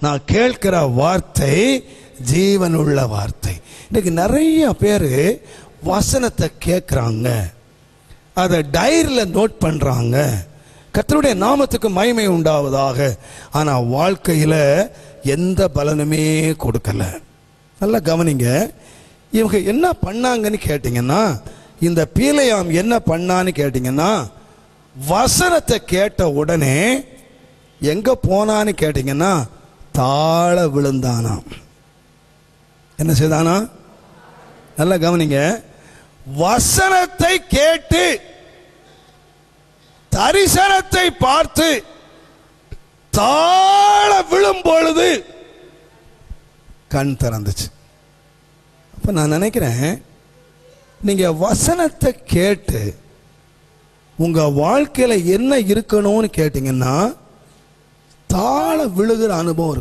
நான் கேட்கிற வார்த்தை ஜீவனுள்ள வார்த்தை. இன்னைக்கு நிறைய பேர் வசனத்தை கேட்குறாங்க, அதை டைரியில் நோட் பண்ணுறாங்க, கர்த்தருடைய நாமத்துக்கு மகிமை உண்டாவதாக. ஆனால் வாழ்க்கையில் எந்த பலனுமே கொடுக்கல. நல்லா கவனிங்க, இவங்க என்ன பண்ணாங்கன்னு கேட்டிங்கன்னா, இந்த பீலையாம் என்ன பண்ணான்னு கேட்டிங்கன்னா, வசனத்தை கேட்ட உடனே எங்கே போனான்னு கேட்டிங்கன்னா தாழ விழுந்தானாம். என்ன செய்தானா? நல்லா கவனிங்க, வசனத்தை கேட்டு தரிசனத்தை பார்த்து தாழ விழும் பொழுது கண் திறந்துச்சு. அப்ப நான் நினைக்கிறேன், நீங்க வசனத்தை கேட்டு உங்க வாழ்க்கையில என்ன இருக்கணும்னு கேட்டீங்கன்னா தாழ விழுகிற அனுபவம் இருக்கும்.